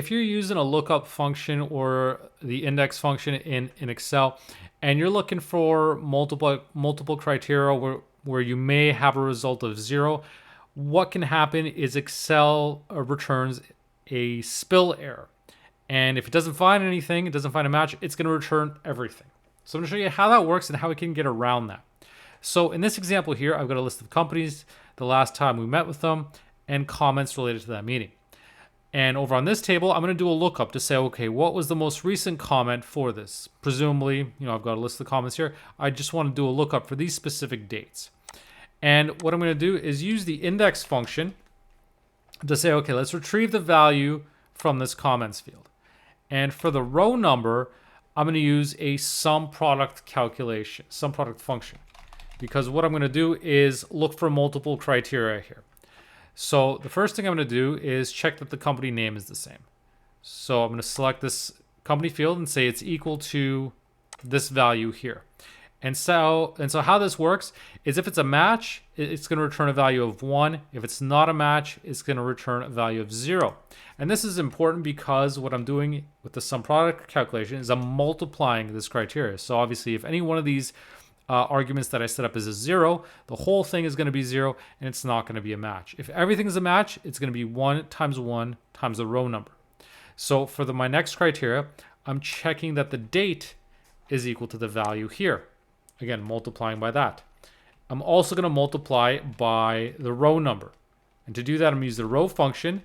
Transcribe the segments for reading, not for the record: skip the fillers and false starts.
if you're using a lookup function or the index function in Excel, and you're looking for multiple criteria where you may have a result of 0, what can happen is Excel returns a spill error. And if it doesn't find anything, it doesn't find a match, it's going to return everything. So I'm going to show you how that works and how we can get around that. So in this example here, I've got a list of companies, the last time we met with them, and comments related to that meeting. And over on this table, I'm going to do a lookup to say, okay, what was the most recent comment for this? Presumably, I've got a list of comments here. I just want to do a lookup for these specific dates. And what I'm going to do is use the index function to say, okay, let's retrieve the value from this comments field. And for the row number, I'm going to use a sum product calculation, sum product function, because what I'm going to do is look for multiple criteria here. So the first thing I'm going to do is check that the company name is the same. So I'm going to select this company field and say it's equal to this value here. And so how this works is if it's a match, it's going to return a value of 1. If it's not a match, it's going to return a value of 0. And this is important because what I'm doing with the sum product calculation is I'm multiplying this criteria. So obviously, if any one of these arguments that I set up is a 0, the whole thing is going to be 0, and it's not going to be a match. If everything is a match, it's going to be 1 times the row number. So for my next criteria, I'm checking that the date is equal to the value here. Again, multiplying by that. I'm also going to multiply by the row number. And to do that, I'm going to use the row function.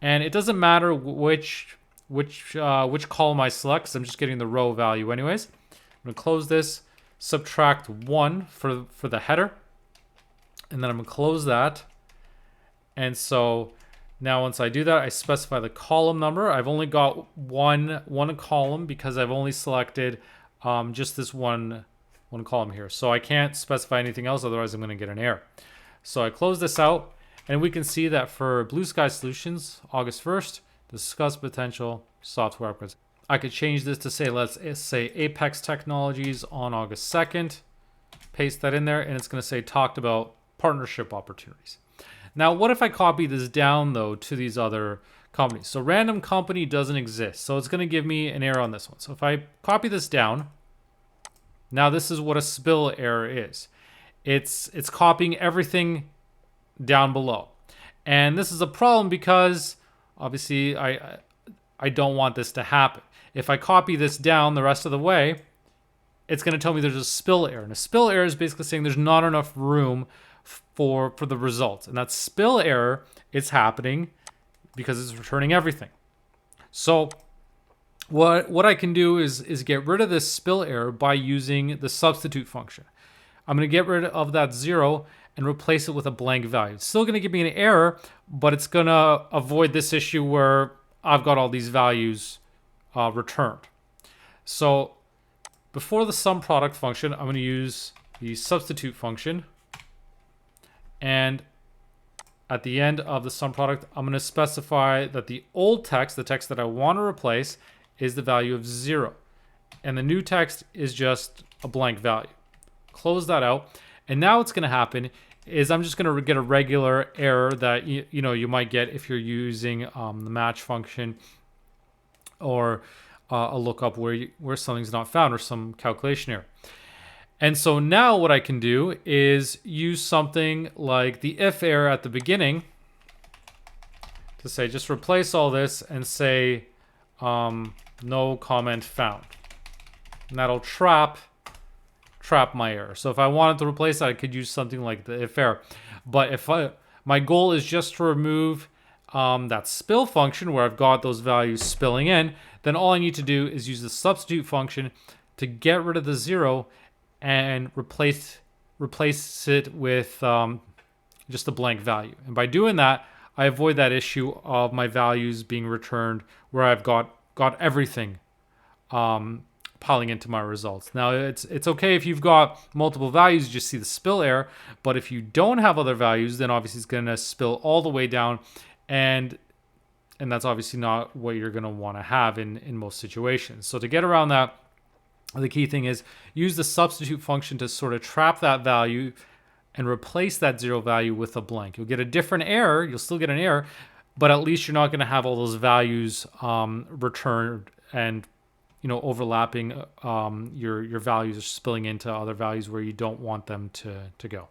And it doesn't matter which column I select, because I'm just getting the row value anyways. I'm going to close this, subtract 1 for the header. And then I'm going to close that. And so now once I do that, I specify the column number. I've only got one column because I've only selected just this one column here. So I can't specify anything else, otherwise I'm going to get an error. So I close this out, and we can see that for Blue Sky Solutions, August 1st, discuss potential software upgrades. I could change this to say, let's say Apex Technologies on August 2nd, paste that in there, and it's going to say talked about partnership opportunities. Now, what if I copy this down though to these other companies? So random company doesn't exist. So it's going to give me an error on this one. So if I copy this down, now this is what a spill error is. It's copying everything down below. And this is a problem because obviously I don't want this to happen. If I copy this down the rest of the way, it's going to tell me there's a spill error. And a spill error is basically saying there's not enough room for the results. And that spill error is happening because it's returning everything. So what I can do is get rid of this spill error by using the substitute function. I'm going to get rid of that 0 and replace it with a blank value. It's still going to give me an error, but it's going to avoid this issue where I've got all these values returned. So before the sum product function, I'm going to use the substitute function. And at the end of the sum product, I'm going to specify that the old text, the text that I want to replace, is the value of 0. And the new text is just a blank value. Close that out. And now what's going to happen is I'm just going to get a regular error that you might get if you're using the match function or a lookup where something's not found or some calculation error. And so now what I can do is use something like the if error at the beginning to say just replace all this and say no comment found. And that'll trap my error. So if I wanted to replace that, I could use something like the if error. But if my goal is just to remove that spill function where I've got those values spilling in, then all I need to do is use the substitute function to get rid of the 0 and replace it with just a blank value. And by doing that, I avoid that issue of my values being returned where I've got everything piling into my results. Now, it's okay if you've got multiple values, you just see the spill error. But if you don't have other values, then obviously it's going to spill all the way down. And that's obviously not what you're going to want to have in most situations. So to get around that, the key thing is use the substitute function to sort of trap that value and replace that 0 value with a blank. You'll get a different error. You'll still get an error, but at least you're not going to have all those values returned and overlapping. Your values are spilling into other values where you don't want them to go.